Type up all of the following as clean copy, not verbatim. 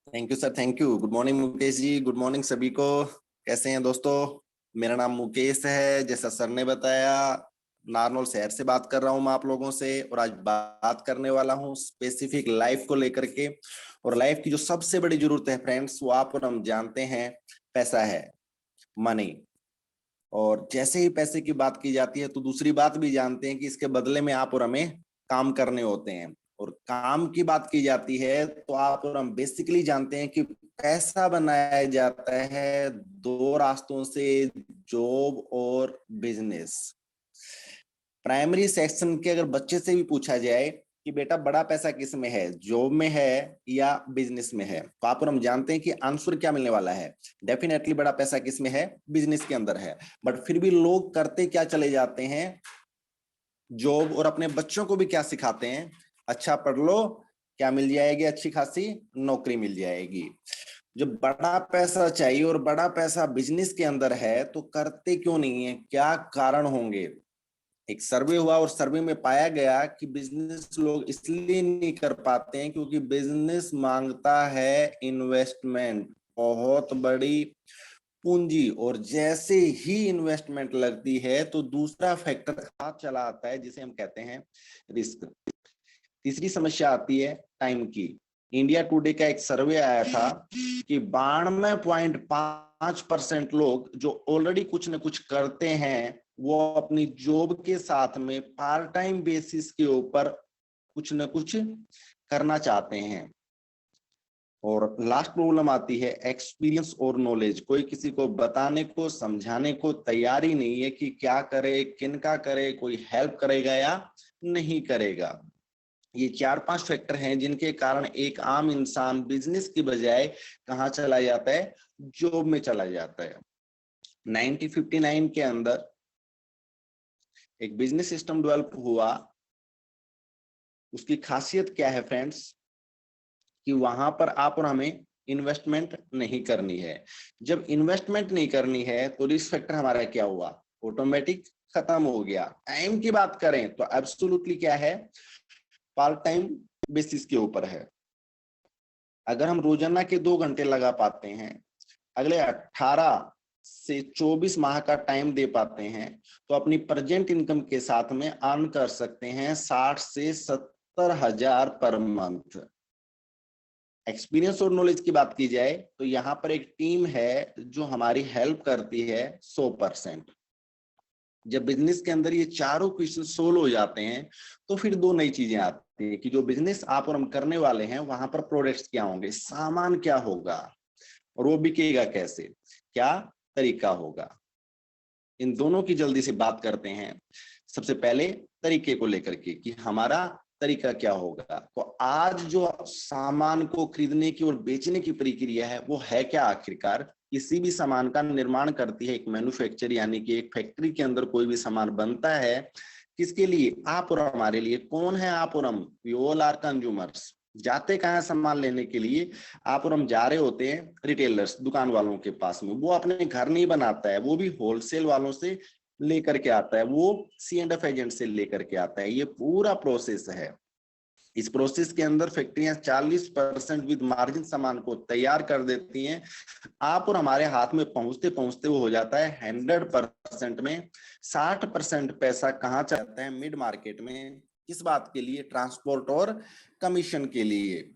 Thank you sir, thank you. Good morning Mukesh ji, good morning सभी को। कैसे हैं दोस्तों? मेरा नाम मुकेश है, जैसा सर ने बताया। नारनौल शहर से बात कर रहा हूं मैं आप लोगों से, और आज बात करने वाला हूं स्पेसिफिक लाइफ को लेकर के। और लाइफ की जो सबसे बड़ी जरूरत है फ्रेंड्स, वो आप और हम जानते हैं, पैसा है, मनी। और जैसे ही पैसे की बात की जाती है तो दूसरी बात भी जानते हैं कि इसके बदले में आप और हमें काम करने होते हैं। और काम की बात की जाती है तो आप और हम बेसिकली जानते हैं कि पैसा बनाया जाता है दो रास्तों से, जॉब और बिजनेस। प्राइमरी सेक्शन के अगर बच्चे से भी पूछा जाए कि बेटा बड़ा पैसा किस में है, जॉब में है या बिजनेस में है, तो आप और हम जानते हैं कि आंसर क्या मिलने वाला है। डेफिनेटली बड़ा पैसा किस में है, बिजनेस के अंदर है। बट फिर भी लोग करते क्या चले जाते हैं, जॉब। और अपने बच्चों को भी क्या सिखाते हैं, अच्छा पढ़ लो, क्या मिल जाएगी, अच्छी खासी नौकरी मिल जाएगी। जब बड़ा पैसा चाहिए और बड़ा पैसा बिजनेस के अंदर है तो करते क्यों नहीं है, क्या कारण होंगे? एक सर्वे हुआ और सर्वे में पाया गया कि बिजनेस लोग इसलिए नहीं कर पाते हैं क्योंकि बिजनेस मांगता है इन्वेस्टमेंट, बहुत बड़ी पूंजी। और जैसे ही इन्वेस्टमेंट लगती है तो दूसरा फैक्टर हाथ चला आता है, जिसे हम कहते हैं रिस्क। तीसरी समस्या आती है टाइम की। इंडिया टुडे का एक सर्वे आया था कि 92.5% लोग जो ऑलरेडी कुछ न कुछ करते हैं वो अपनी जॉब के साथ में पार्ट टाइम बेसिस के ऊपर कुछ न कुछ करना चाहते हैं। और लास्ट प्रॉब्लम आती है एक्सपीरियंस और नॉलेज। कोई किसी को बताने को समझाने को तैयार ही नहीं है कि क्या करे, किनका करे, कोई हेल्प करेगा या नहीं करेगा। ये 4-5 फैक्टर हैं जिनके कारण एक आम इंसान बिजनेस की बजाय कहाँ चला जाता है, जॉब में चला जाता है। 1959 के अंदर एक बिजनेस सिस्टम डेवलप हुआ। उसकी खासियत क्या है फ्रेंड्स, कि वहां पर आप और हमें इन्वेस्टमेंट नहीं करनी है। जब इन्वेस्टमेंट नहीं करनी है तो रिस्क फैक्टर हमारा क्या हुआ, ऑटोमेटिक खत्म हो गया। टाइम की बात करें तो एब्सोल्युटली क्या है, पार्ट टाइम बेसिस के ऊपर है। अगर हम रोजाना के 2 घंटे लगा पाते हैं, अगले 18 से 24 माह का टाइम दे पाते हैं, तो अपनी प्रेजेंट इनकम के साथ में अर्न कर सकते हैं 60 से 70 हजार पर मंथ। एक्सपीरियंस और नॉलेज की बात की जाए तो यहाँ पर एक टीम है जो हमारी हेल्प करती है 100%। जब बिजनेस के अंदर ये चारों क्वेश्चन सोल्व हो जाते हैं तो फिर दो नई चीजें आती हैं कि जो बिजनेस आप और हम करने वाले हैं वहां पर प्रोडक्ट्स क्या होंगे, सामान क्या होगा, और वो बिकेगा कैसे, क्या तरीका होगा। इन दोनों की जल्दी से बात करते हैं। सबसे पहले तरीके को लेकर के कि हमारा तरीका क्या होगा। तो आज जो सामान को खरीदने की और बेचने की प्रक्रिया है वो है क्या आखिरकार? किसी भी सामान का निर्माण करती है एक मैन्युफैक्चर, यानी कि एक फैक्ट्री के अंदर कोई भी सामान बनता है, किसके लिए, आप और हमारे लिए। कौन है आप और हम? We all are consumers. जाते कहाँ सामान लेने के लिए, आप और हम जा रहे होते हैं रिटेलर्स, दुकान वालों के पास में। वो अपने घर नहीं बनाता है, वो भी होलसेल वालों से लेकर के आता है, वो C&F एजेंट से लेकर के आता है। ये पूरा प्रोसेस है। इस प्रोसेस के अंदर फैक्ट्रियां 40% विद मार्जिन सामान को तैयार कर देती हैं। आप और हमारे हाथ में पहुंचते पहुंचते वो हो जाता है 100% में। 60% पैसा कहाँ जाता है, मिड मार्केट में। किस बात के लिए? ट्रांसपोर्ट और कमीशन के लिए।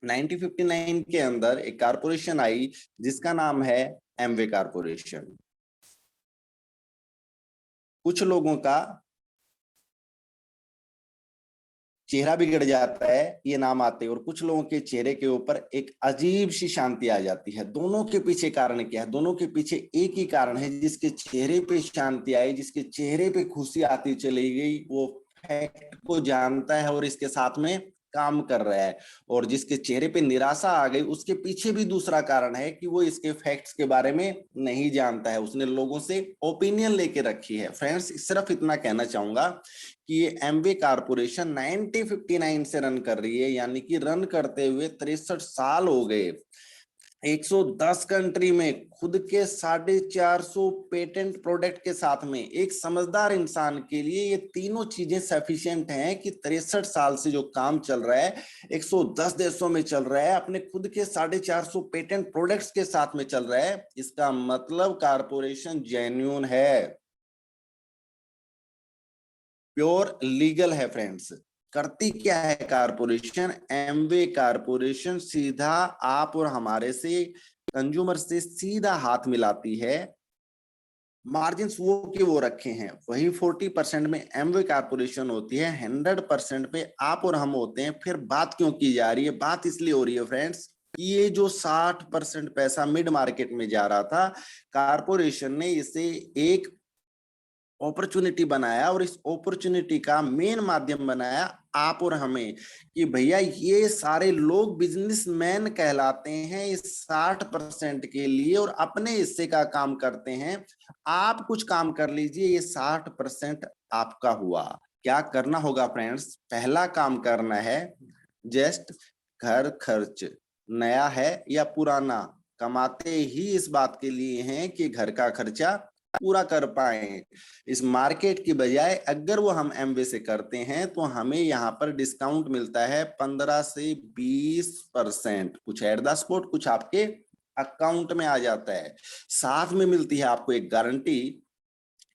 1959 के अंदर एक कारपोरेशन आई जिसका नाम है एमवे कारपोरेशन। कुछ लोगों का चेहरा बिगड़ जाता है ये नाम आते हैं, और कुछ लोगों के चेहरे के ऊपर एक अजीब सी शांति आ जाती है। दोनों के पीछे कारण क्या है? दोनों के पीछे एक ही कारण है, जिसके चेहरे पे शांति आई, जिसके चेहरे पे खुशी आती चली गई, वो फैक्ट को जानता है और इसके साथ में काम कर रहा है। और जिसके चेहरे पे निराशा आ गई, उसके पीछे भी दूसरा कारण है कि वो इसके फैक्ट्स के बारे में नहीं जानता है, उसने लोगों से ओपिनियन लेके रखी है। फ्रेंड्स, सिर्फ इतना कहना चाहूंगा कि ये एमवे कारपोरेशन 1959 से रन कर रही है, यानी कि रन करते हुए 63 साल हो गए। 110 कंट्री में खुद के 450 पेटेंट प्रोडक्ट के साथ में एक समझदार इंसान के लिए ये तीनों चीजें सफिशिएंट हैं कि 63 साल से जो काम चल रहा है 110 देशों में चल रहा है, अपने खुद के 450 पेटेंट प्रोडक्ट्स के साथ में चल रहा है। इसका मतलब कारपोरेशन जेन्युइन है, प्योर लीगल है फ्रेंड्स। करती क्या है कारपोरेशन? एमवे कारपोरेशन सीधा आप और हमारे से, कंज्यूमर से सीधा हाथ मिलाती है। मार्जिन वो के वो रखे हैं, वही 40% में एमवे कारपोरेशन होती है, 100% पे आप और हम होते हैं। फिर बात क्यों की जा रही है? बात इसलिए हो रही है फ्रेंड्स, ये जो 60% पैसा मिड मार्केट में जा रहा था, कारपोरेशन ने इसे एक अपॉर्चुनिटी बनाया और इस अपॉर्चुनिटी का मेन माध्यम बनाया आप और हमें, कि भैया ये सारे लोग बिजनेसमैन कहलाते हैं इस 60% के लिए और अपने हिस्से का काम करते हैं। आप कुछ काम कर लीजिए, ये 60% आपका हुआ। क्या करना होगा फ्रेंड्स? पहला काम करना है, जस्ट घर खर्च नया है या पुराना, कमाते ही इस बात के लिए हैं कि घर का खर्चा पूरा कर पाए। इस मार्केट की बजाय अगर वो हम एमवे से करते हैं तो हमें यहाँ पर डिस्काउंट मिलता है 15 से 20%, कुछ एट द स्पॉट, कुछ आपके अकाउंट में आ जाता है। साथ में मिलती है आपको एक गारंटी,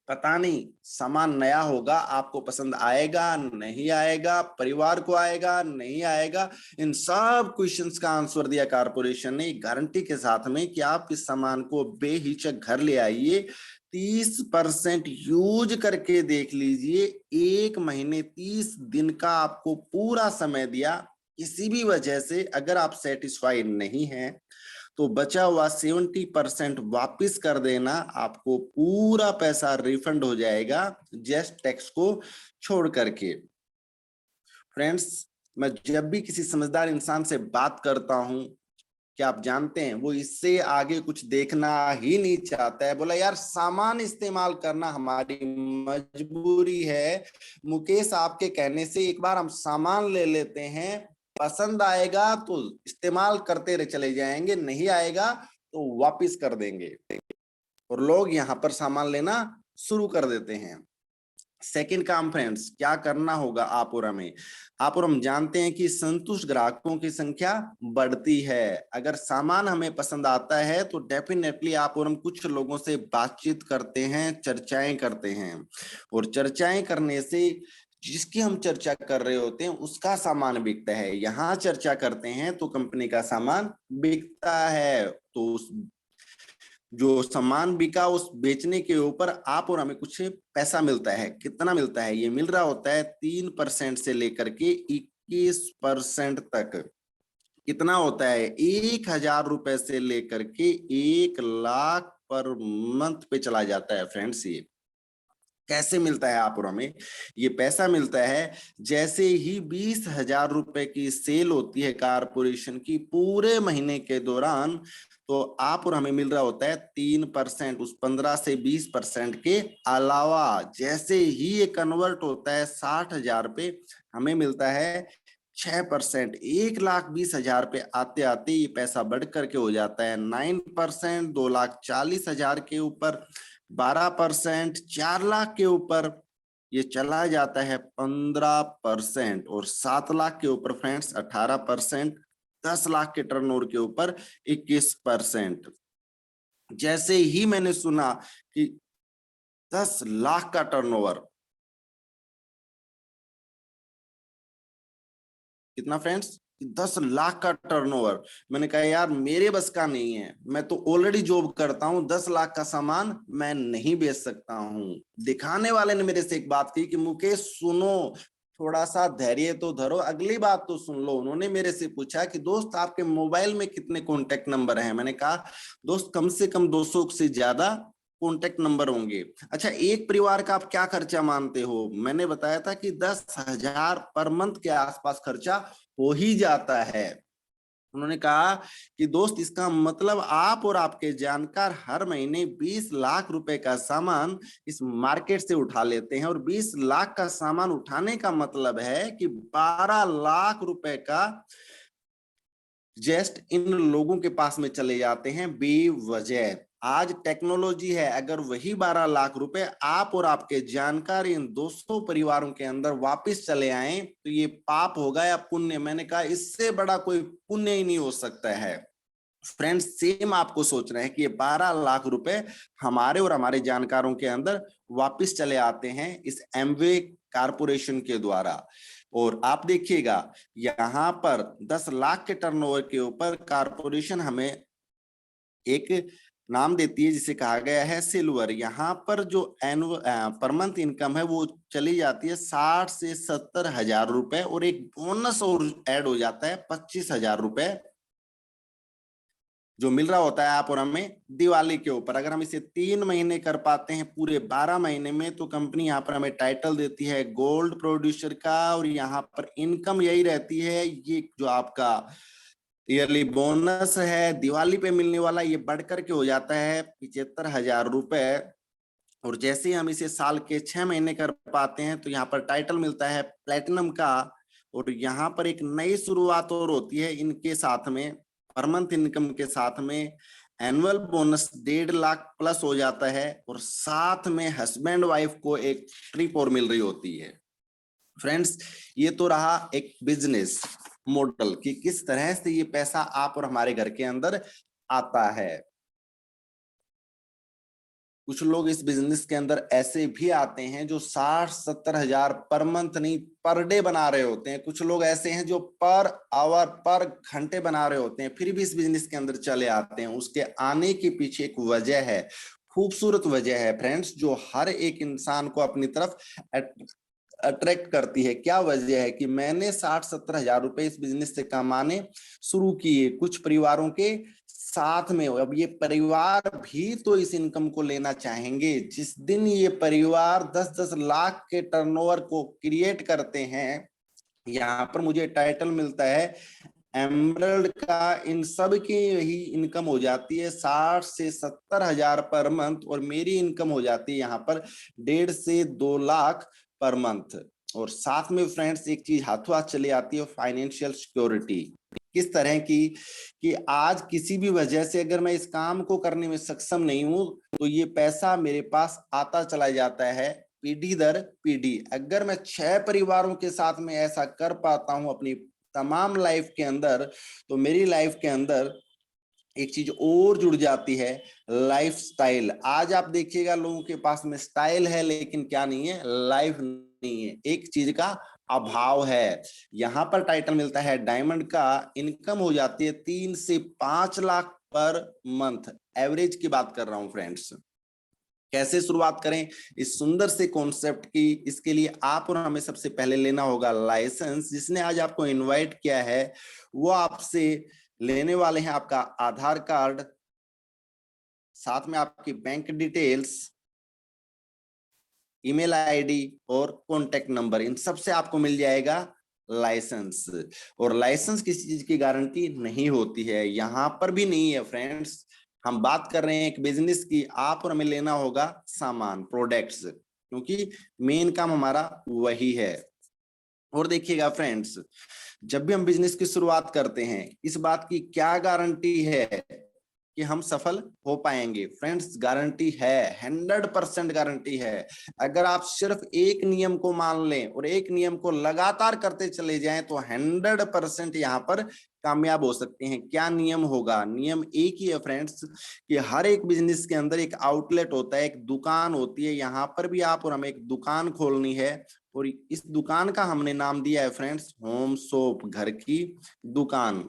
पता नहीं सामान नया होगा, आपको पसंद आएगा नहीं आएगा, परिवार को आएगा नहीं आएगा, इन सब क्वेश्चंस का आंसर दिया कारपोरेशन ने गारंटी के साथ में कि आप इस सामान को बेहिचक घर ले आइए, 30% यूज करके देख लीजिए, 1 महीने 30 दिन का आपको पूरा समय दिया। किसी भी वजह से अगर आप सेटिस्फाइड नहीं हैं तो बचा हुआ 70% वापिस कर देना, आपको पूरा पैसा रिफंड हो जाएगा, जस्ट टैक्स को छोड़ करके। फ्रेंड्स, मैं जब भी किसी समझदार इंसान से बात करता हूं, क्या आप जानते हैं वो इससे आगे कुछ देखना ही नहीं चाहता है। बोला यार सामान इस्तेमाल करना हमारी मजबूरी है, मुकेश आपके कहने से एक बार हम सामान ले लेते हैं, पसंद आएगा तो इस्तेमाल करते रहे चले जाएंगे, नहीं आएगा तो वापिस कर देंगे। और लोग यहाँ पर सामान लेना शुरू कर देते हैं। सेकंड काम फ्रेंड्स, क्या करना होगा आप और हमें? आप और हम जानते हैं कि संतुष्ट ग्राहकों की संख्या बढ़ती है। अगर सामान हमें पसंद आता है तो डेफिनेटली आप और हम कुछ लोगों से बातचीत करते हैं, चर्चाएं करते हैं, और चर्चाएं करने से जिसकी हम चर्चा कर रहे होते हैं उसका सामान बिकता है। यहाँ चर्चा करते हैं तो कंपनी का सामान बिकता है, तो उस जो सामान बिका उस बेचने के ऊपर आप और हमें कुछ पैसा मिलता है। कितना मिलता है? ये मिल रहा होता है 3% से लेकर के 21% तक। कितना होता है? 1,000 रुपए से लेकर के 1 लाख पर मंथ पे चला जाता है फ्रेंड्स। ये कैसे मिलता है आप और हमें? ये पैसा मिलता है जैसे ही 20,000 रुपए की सेल होती है कारपोरेशन की पूरे महीने के दौरान, तो आप और हमें मिल रहा होता है 3%, उस 15 से 20% के अलावा। जैसे ही ये कन्वर्ट होता है 60,000 पे, हमें मिलता है 6%। 1,20,000 पे आते आते ये पैसा बढ़ करके हो जाता है 9%, 2,40,000 के ऊपर 12%, 4 लाख के ऊपर ये चला जाता है 15%, और 7 लाख के ऊपर फ्रेंड्स 18%, 10 लाख के टर्नओवर के ऊपर 21%। जैसे ही मैंने सुना कि 10 लाख का टर्नओवर, कितना फ्रेंड्स? 10 लाख का टर्नओवर, मैंने कहा यार मेरे बस का नहीं है, मैं तो ऑलरेडी जॉब करता हूं, 10 लाख का सामान मैं नहीं बेच सकता हूं। दिखाने वाले ने मेरे से एक बात की कि मुकेश सुनो, थोड़ा सा धैर्य तो धरो, अगली बात तो सुन लो। उन्होंने मेरे से पूछा कि दोस्त आपके मोबाइल में कितने कॉन्टेक्ट नंबर हैं? मैंने कहा दोस्त कम से कम 200 से ज्यादा कॉन्टेक्ट नंबर होंगे। अच्छा, एक परिवार का आप क्या खर्चा मानते हो? मैंने बताया था कि 10,000 पर मंथ के आसपास खर्चा हो ही जाता है। उन्होंने कहा कि दोस्त इसका मतलब आप और आपके जानकार हर महीने 20 लाख रुपए का सामान इस मार्केट से उठा लेते हैं, और 20 लाख का सामान उठाने का मतलब है कि 12 लाख रुपए का जस्ट इन लोगों के पास में चले जाते हैं बेवजह। आज टेक्नोलॉजी है, अगर वही 12 लाख रुपए आप और आपके जानकार इन 200 परिवारों के अंदर वापस चले आए तो ये पाप होगा या पुण्य? मैंने कहा इससे बड़ा कोई पुण्य ही नहीं हो सकता है। फ्रेंड्स सेम आपको सोचना है कि ये 12 लाख रुपए हमारे और हमारे जानकारों के अंदर वापस चले आते हैं इस एमवे कारपोरेशन के द्वारा। और आप देखिएगा यहां पर 10 लाख के टर्नओवर के ऊपर कारपोरेशन हमें एक नाम देती है जिसे कहा गया है सिल्वर। यहाँ पर जो पर मंथ इनकम है वो चली जाती है 60 से 70 हजार रुपए, और एक बोनस और ऐड हो जाता है 25,000 रुपए जो मिल रहा होता है आप और हमें दिवाली के ऊपर। अगर हम इसे 3 महीने कर पाते हैं पूरे 12 महीने में तो कंपनी यहाँ पर हमें टाइटल देती है गोल्ड प्रोड्यूसर का, और यहाँ पर इनकम यही रहती है। ये जो आपका ईयरली बोनस है दिवाली पे मिलने वाला, ये बढ़कर के हो जाता है 75,000 रुपए। और जैसे ही हम इसे साल के 6 महीने कर पाते हैं तो यहाँ पर टाइटल मिलता है प्लेटिनम का, और यहाँ पर एक नई शुरुआत और होती है इनके साथ में। पर मंथ इनकम के साथ में एनुअल बोनस 1.5 लाख प्लस हो जाता है, और साथ में हस्बैंड वाइफ को एक ट्रिप और मिल रही होती है। फ्रेंड्स ये तो रहा एक बिजनेस मॉडल कि किस तरह से ये पैसा आप और हमारे घर के अंदर आता है। कुछ लोग इस बिजनेस के अंदर ऐसे भी आते हैं जो 60-70 हजार पर मंथ नहीं पर डे बना रहे होते हैं। कुछ लोग ऐसे हैं जो पर आवर पर घंटे बना रहे होते हैं, फिर भी इस बिजनेस के अंदर चले आते हैं। उसके आने के पीछे एक वजह है, खूबसूरत वजह है फ्रेंड्स, जो हर एक इंसान को अपनी तरफ अट्रैक्ट करती है। क्या वजह है कि मैंने 60-70 हजार रुपए इस बिजनेस से कमाने शुरू किए कुछ परिवारों के साथ में। अब ये परिवार भी तो इस इनकम को लेना चाहेंगे। जिस दिन ये परिवार 10-10 लाख के टर्नओवर को क्रिएट करते हैं, यहाँ पर मुझे टाइटल मिलता है एमरल्ड का, इन सब की यही इनकम हो जाती है 60 से 70 हजार पर मंथ, और मेरी इनकम हो जाती है यहाँ पर 1.5 से 2 लाख पर मंथ। और साथ में फ्रेंड्स एक चीज हाथों हाथ चली आती है फाइनेंशियल सिक्योरिटी। किस तरह की कि आज किसी भी वजह से अगर मैं इस काम को करने में सक्षम नहीं हूं तो ये पैसा मेरे पास आता चला जाता है पीढ़ी दर पीढ़ी। अगर मैं 6 परिवारों के साथ में ऐसा कर पाता हूं अपनी तमाम लाइफ के अंदर, तो मेरी लाइफ के अंदर एक चीज और जुड़ जाती है, लाइफ स्टाइल। आज आप देखिएगा लोगों के पास में स्टाइल है लेकिन क्या नहीं है, लाइफ नहीं है, एक चीज का अभाव है। यहाँ पर टाइटल मिलता है डायमंड का, इनकम हो जाती है 3 से 5 लाख पर मंथ, एवरेज की बात कर रहा हूं फ्रेंड्स। कैसे शुरुआत करें इस सुंदर से कॉन्सेप्ट की? इसके लिए आप और हमें सबसे पहले लेना होगा लाइसेंस। जिसने आज आपको इनवाइट किया है वो आपसे लेने वाले हैं आपका आधार कार्ड, साथ में आपकी बैंक डिटेल्स, ईमेल आईडी और कॉन्टेक्ट नंबर। इन सब से आपको मिल जाएगा लाइसेंस। और लाइसेंस किसी चीज की गारंटी नहीं होती है, यहाँ पर भी नहीं है फ्रेंड्स। हम बात कर रहे हैं एक बिजनेस की, आप और हमें लेना होगा सामान, प्रोडक्ट्स, क्योंकि मेन काम हमारा वही है। और देखिएगा फ्रेंड्स, जब भी हम बिजनेस की शुरुआत करते हैं इस बात की क्या गारंटी है कि हम सफल हो पाएंगे? फ्रेंड्स गारंटी है, 100% गारंटी है। अगर आप सिर्फ एक नियम को मान लें और एक नियम को लगातार करते चले जाएं तो 100% यहाँ पर कामयाब हो सकते हैं। क्या नियम होगा? नियम एक ही है फ्रेंड्स कि हर एक बिजनेस के अंदर एक आउटलेट होता है, एक दुकान होती है। यहाँ पर भी आप और हमें एक दुकान खोलनी है, और इस दुकान का हमने नाम दिया है फ्रेंड्स होम शॉप, घर की दुकान।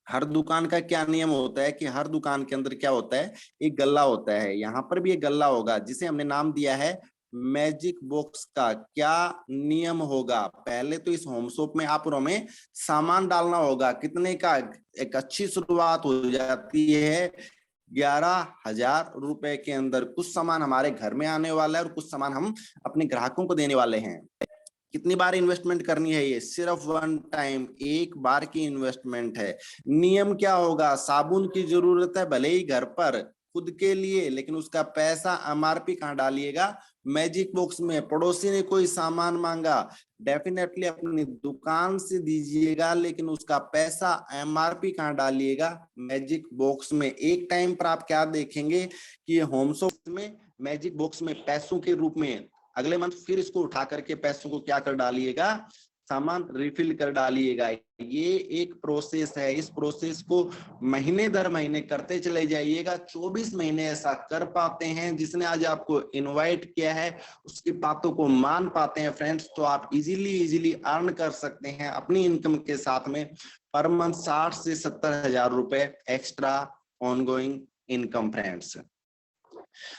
हर दुकान का क्या नियम होता है कि हर दुकान के अंदर क्या होता है, एक गल्ला होता है। यहाँ पर भी एक गल्ला होगा जिसे हमने नाम दिया है मैजिक बॉक्स का। क्या नियम होगा? पहले तो इस होम शॉप में आप और हमें सामान डालना होगा। कितने का? एक अच्छी शुरुआत हो जाती है 11,000 रुपए के अंदर। कुछ सामान हमारे घर में आने वाला है और कुछ सामान हम अपने ग्राहकों को देने वाले हैं। कितनी बार इन्वेस्टमेंट करनी है? ये सिर्फ 1 टाइम, एक बार की इन्वेस्टमेंट है। नियम क्या होगा? साबुन की जरूरत है भले ही घर पर, खुद के लिए, लेकिन उसका पैसा एमआरपी कहाँ डालिएगा? मैजिक बॉक्स में। पड़ोसी ने कोई सामान मांगा, डेफिनेटली अपनी दुकान से दीजिएगा, लेकिन उसका पैसा एमआरपी कहाँ डालिएगा? मैजिक बॉक्स में। एक टाइम पर आप क्या देखेंगे कि होम शॉप में मैजिक बॉक्स में पैसों के रूप में अगले मंथ फिर इसको उठा करके पैसों को क्या कर डालिएगा? सामान रिफिल कर डालिएगा। ये एक प्रोसेस है, इस प्रोसेस को महीने दर महीने करते चले जाइएगा। 24 महीने ऐसा कर पाते हैं, जिसने आज आपको इनवाइट किया है उसकी बातों को मान पाते हैं फ्रेंड्स, तो आप इजीली अर्न कर सकते हैं अपनी इनकम के साथ में पर मंथ 60 से 70 हजार रुपए एक्स्ट्रा ऑनगोइंग इनकम फ्रेंड्स।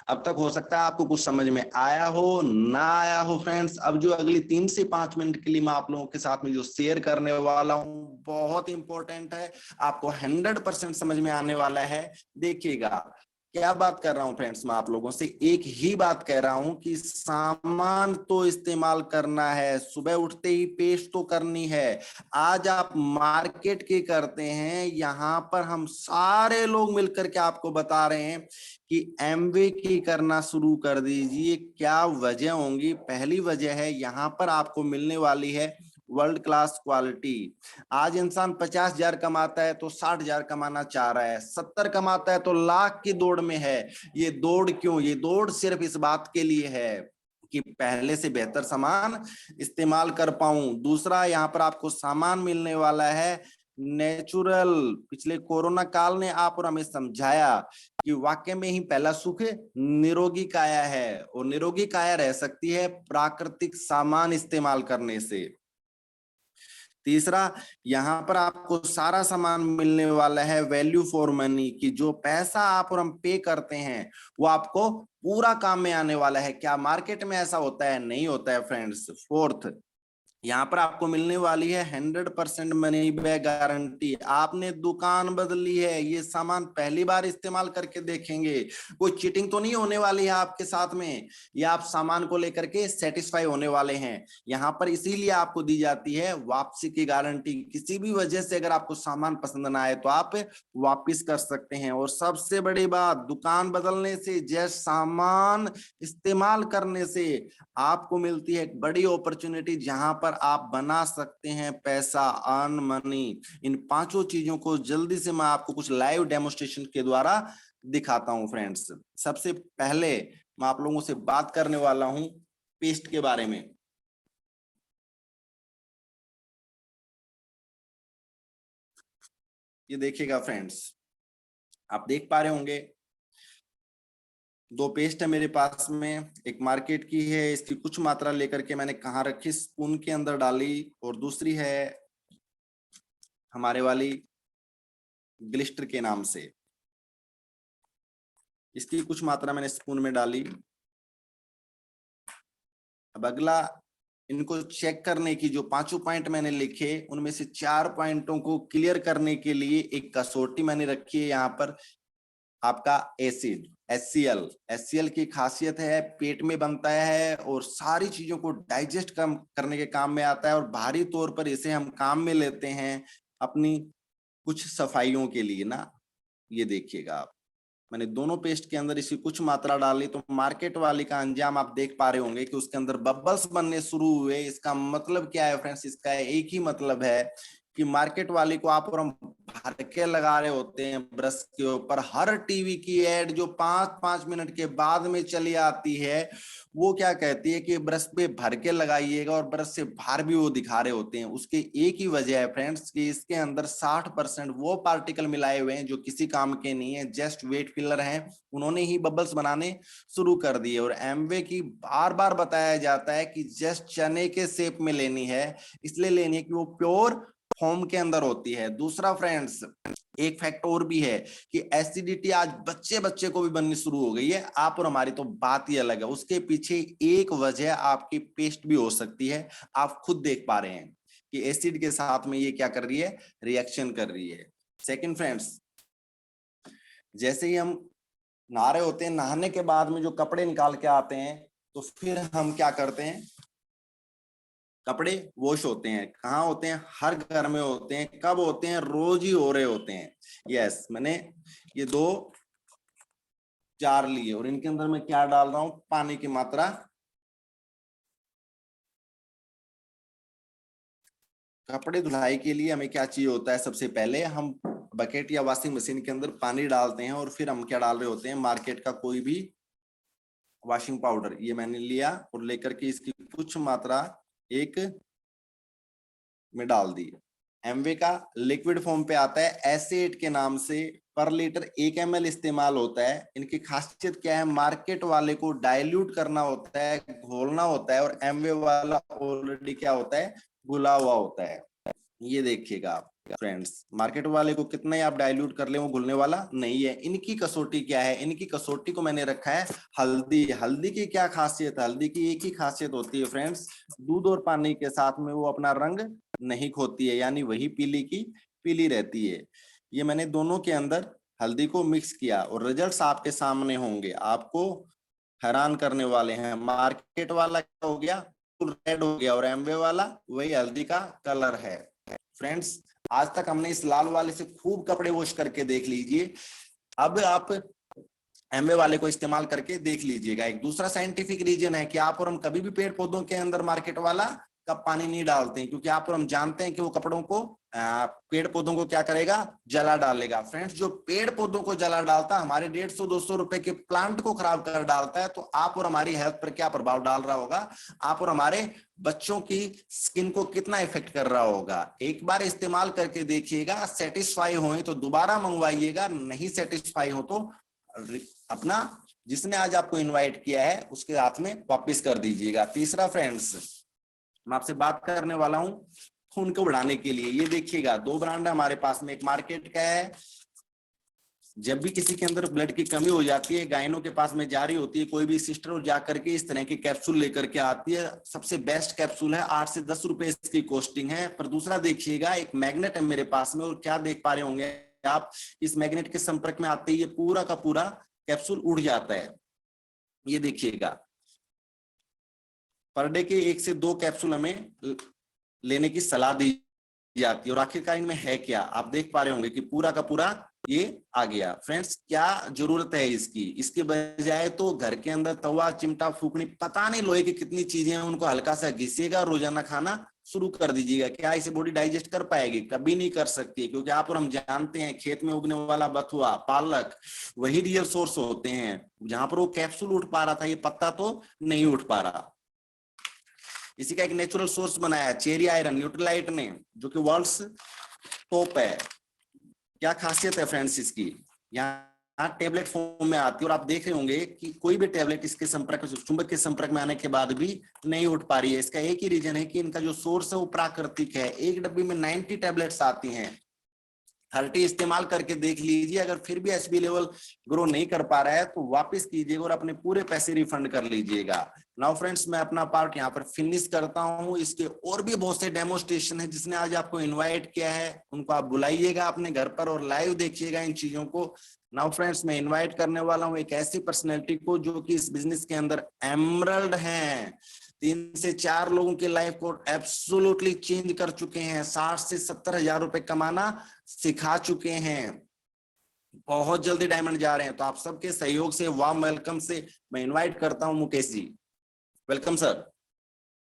अब तक हो सकता है आपको कुछ समझ में आया हो, ना आया हो फ्रेंड्स। अब जो अगली 3 से 5 मिनट के लिए मैं आप लोगों के साथ में जो शेयर करने वाला हूं बहुत इंपॉर्टेंट है, आपको 100% समझ में आने वाला है। देखिएगा क्या बात कर रहा हूं फ्रेंड्स, मैं आप लोगों से एक ही बात कह रहा हूं कि सामान तो इस्तेमाल करना है, सुबह उठते ही पेस्ट तो करनी है। आज आप मार्केट के करते हैं, यहां पर हम सारे लोग मिलकर के आपको बता रहे हैं कि एमवे की करना शुरू कर दीजिए। क्या वजह होंगी? पहली वजह है यहाँ पर आपको मिलने वाली है वर्ल्ड क्लास क्वालिटी। आज इंसान 50,000 कमाता है तो 60,000 कमाना चाह रहा है, 70 कमाता है तो लाख की दौड़ में है। ये दौड़ क्यों? ये दौड़ सिर्फ इस बात के लिए है कि पहले से बेहतर सामान इस्तेमाल कर पाऊं। दूसरा, यहाँ पर आपको सामान मिलने वाला है नेचुरल। पिछले कोरोना काल ने आप और हमें समझाया कि वाकई में ही पहला सुख निरोगी काया है, और निरोगी काया रह सकती है प्राकृतिक सामान इस्तेमाल करने से। तीसरा, यहाँ पर आपको सारा सामान मिलने वाला है वैल्यू फॉर मनी, की जो पैसा आप और हम पे करते हैं वो आपको पूरा काम में आने वाला है। क्या मार्केट में ऐसा होता है? नहीं होता है फ्रेंड्स। फोर्थ, यहाँ पर आपको मिलने वाली है 100% मनी बैक गारंटी। आपने दुकान बदली है, ये सामान पहली बार इस्तेमाल करके देखेंगे, कोई चीटिंग तो नहीं होने वाली है आपके साथ में, या आप सामान को लेकर के सेटिस्फाई होने वाले हैं। यहाँ पर इसीलिए आपको दी जाती है वापसी की गारंटी। किसी भी वजह से अगर आपको सामान पसंद ना आए तो आप वापिस कर सकते हैं। और सबसे बड़ी बात, दुकान बदलने से, जैसे सामान इस्तेमाल करने से आपको मिलती है एक बड़ी अपॉर्चुनिटी, जहां पर आप बना सकते हैं पैसा, अर्न मनी। इन पांचों चीजों को जल्दी से मैं आपको कुछ लाइव डेमोस्ट्रेशन के द्वारा दिखाता हूं फ्रेंड्स। सबसे पहले मैं आप लोगों से बात करने वाला हूं पेस्ट के बारे में। ये देखिएगा फ्रेंड्स, आप देख पा रहे होंगे दो पेस्ट है मेरे पास में। एक मार्केट की है, इसकी कुछ मात्रा लेकर के मैंने कहाँ रखी? स्पून के अंदर डाली। और दूसरी है हमारे वाली ग्लिस्टर के नाम से, इसकी कुछ मात्रा मैंने स्पून में डाली। अब अगला, इनको चेक करने की जो पांचों पॉइंट मैंने लिखे, उनमें से 4 पॉइंटों को क्लियर करने के लिए एक कसौटी मैंने रखी है यहाँ पर। आपका एसिड HCl की खासियत है पेट में बनता है और सारी चीजों को डाइजेस्ट करने के काम में आता है, और बाहरी तौर पर इसे हम काम में लेते हैं अपनी कुछ सफाइयों के लिए ना। ये देखिएगा आप, मैंने दोनों पेस्ट के अंदर इसकी कुछ मात्रा डाली, तो मार्केट वाली का अंजाम आप देख पा रहे होंगे कि उसके अंदर बबल्स बनने शुरू हुए। इसका मतलब क्या है फ्रेंड्स? इसका एक ही मतलब है कि मार्केट वाली को आप और हम भर के लगा रहे होते हैं ब्रश के ऊपर। हर टीवी की एड जो 5-5 मिनट के बाद में चली आती है, वो क्या कहती है कि ब्रश पे भर के लगाइएगा, और ब्रश से बाहर भी वो दिखा रहे होते हैं। उसके एक ही वजह है फ्रेंड्स कि इसके अंदर 60% वो पार्टिकल मिलाए हुए हैं जो किसी काम के नहीं है, जस्ट वेट फिलर हैं। उन्होंने ही बबल्स बनाने शुरू कर दिए। और एमवे की बार बार बताया जाता है कि जस्ट चने के शेप में लेनी है, इसलिए लेनी है कि वो प्योर फॉर्म के अंदर होती है। दूसरा फ्रेंड्स, एक फैक्ट और भी है कि एसिडिटी आज बच्चे बच्चे को भी बननी शुरू हो गई है। आप और हमारी तो बात ही अलग है, उसके पीछे एक वजह आपकी पेस्ट भी हो सकती है। आप खुद देख पा रहे हैं कि एसिड के साथ में ये क्या कर रही है? रिएक्शन कर रही है। सेकंड फ्रेंड्स, जैसे ही हम नहा रहे होते हैं, नहाने के बाद में जो कपड़े निकाल के आते हैं, तो फिर हम क्या करते हैं? कपड़े वॉश होते हैं। कहाँ होते हैं? हर घर में होते हैं। कब होते हैं? रोज ही हो रहे होते हैं। यस, मैंने ये दो 4 लिए और इनके अंदर मैं क्या डाल रहा हूं, पानी की मात्रा। कपड़े धुलाई के लिए हमें क्या चाहिए होता है, सबसे पहले हम बकेट या वॉशिंग मशीन के अंदर पानी डालते हैं और फिर हम क्या डाल रहे होते हैं, मार्केट का कोई भी वॉशिंग पाउडर। ये मैंने लिया और लेकर के इसकी कुछ मात्रा एक में डाल दी। एमवे का लिक्विड फॉर्म पे आता है, एसिड के नाम से पर लीटर 1 ml इस्तेमाल होता है। इनकी खासियत क्या है, मार्केट वाले को डाइल्यूट करना होता है, घोलना होता है, और एमवे वाला ऑलरेडी क्या होता है, घुला हुआ होता है। ये देखिएगा आप फ्रेंड्स, मार्केट वाले को कितना ही आप डाइल्यूट कर ले वो घुलने वाला नहीं है। इनकी कसौटी क्या है, इनकी कसौटी को मैंने रखा है हल्दी। हल्दी की क्या खासियत है, हल्दी की एक ही खासियत होती है फ्रेंड्स, दूध और पानी के साथ में वो अपना रंग नहीं खोती है, यानी वही पीली की पीली रहती है। ये मैंने दोनों के अंदर हल्दी को मिक्स किया और रिजल्ट्स आपके सामने होंगे, आपको हैरान करने वाले हैं। मार्केट वाला क्या हो गया, रेड हो गया, और एमवे वाला वही हल्दी का कलर है। फ्रेंड्स, आज तक हमने इस लाल वाले से खूब कपड़े वॉश करके देख लीजिए, अब आप एमवे वाले को इस्तेमाल करके देख लीजिएगा। एक दूसरा साइंटिफिक रीजन है कि आप और हम कभी भी पेड़ पौधों के अंदर मार्केट वाला का पानी नहीं डालते हैं, क्योंकि आप और हम जानते हैं कि वो कपड़ों को पेड़ पौधों को क्या करेगा, जला डालेगा। फ्रेंड्स, जो पेड़ पौधों को जला डालता हमारे 150-200 रुपए के प्लांट को खराब कर डालता है, तो आप और हमारी हेल्थ पर क्या प्रभाव डाल रहा होगा, आप और हमारे बच्चों की स्किन को कितना इफेक्ट कर रहा होगा। एक बार इस्तेमाल करके देखिएगा, सेटिस्फाई हो तो दोबारा मंगवाइएगा, नहीं सेटिस्फाई हो तो अपना जिसने आज आपको इनवाइट किया है उसके हाथ में वापस कर दीजिएगा। तीसरा फ्रेंड्स, मैं आपसे बात करने वाला हूं खून को बढ़ाने के लिए। ये देखिएगा, 2 ब्रांड है हमारे पास में, एक मार्केट का है, जब भी किसी के अंदर ब्लड की कमी हो जाती है, गायनों के पास में जा रही होती है, कोई भी सिस्टर और जा करके इस तरह की कैप्सूल लेकर के आती है। सबसे बेस्ट कैप्सूल है, 8 से 10 रुपए इसकी कॉस्टिंग है। पर दूसरा देखिएगा, एक मैग्नेट है मेरे पास में, और क्या देख पा रहे होंगे आप, इस मैग्नेट के संपर्क में आते ही ये पूरा का पूरा कैप्सूल उड़ जाता है। ये देखिएगा, पर डे के 1 से 2 कैप्सूल हमें लेने की सलाह दी जाती है। और आखिरकार इनमें है क्या, आप देख पा रहे होंगे कि पूरा का पूरा ये आ गया। फ्रेंड्स, क्या जरूरत है इसकी, इसके बजाय तो घर के अंदर तवा, चिमटा, फूकनी, पता नहीं लोहे की कितनी चीजें हैं, उनको हल्का सा घिसेगा, रोजाना खाना शुरू कर दीजिएगा। क्या इसे बॉडी डाइजेस्ट कर पाएगी? कभी नहीं कर सकती, क्योंकि आप और हम जानते हैं खेत में उगने वाला बथुआ, पालक वही रियल सोर्स होते हैं। जहां पर वो कैप्सूल उठ पा रहा था, ये पत्ता तो नहीं उठ पा रहा। इसी का एक नेचुरल सोर्स बनाया चेरी आयरन न्यूट्रीलाइट ने, जो कि वर्ल्ड्स टॉप है। क्या खासियत है फ्रेंड्स इसकी, यहाँ टेबलेट फॉर्म में आती है, और आप देख रहे होंगे कि कोई भी टेबलेट इसके संपर्क, चुंबक के संपर्क में आने के बाद भी नहीं उठ पा रही है। इसका एक ही रीजन है कि इनका जो सोर्स है वो प्राकृतिक है। एक डब्बी में 90 टेबलेट्स आती हैं। 30 इस्तेमाल करके देख लीजिए, अगर फिर भी एचबी लेवल ग्रो नहीं कर पा रहा है तो वापस कीजिएगा और अपने पूरे पैसे रिफंड कर लीजिएगा। नाउ फ्रेंड्स, मैं अपना पार्ट यहाँ पर फिनिश करता हूँ। इसके और भी बहुत से डेमोस्ट्रेशन है, जिसने आज आपको इनवाइट किया है उनको आप बुलाइएगा अपने घर पर और लाइव देखिएगा इन चीजों को। नाउ फ्रेंड्स, मैं इनवाइट करने वाला हूँ एक ऐसी पर्सनैलिटी को जो कि इस बिजनेस के अंदर एमरल्ड है। 3 से 4 लोगों की लाइफ को एब्सोल्युटली चेंज कर चुके हैं, 60 से 70 हजार रुपए कमाना सिखा चुके हैं, बहुत जल्दी डायमंड जा रहे हैं। तो आप सबके सहयोग से वार्म वेलकम से मैं इनवाइट करता हूं मुकेश जी। Welcome sir.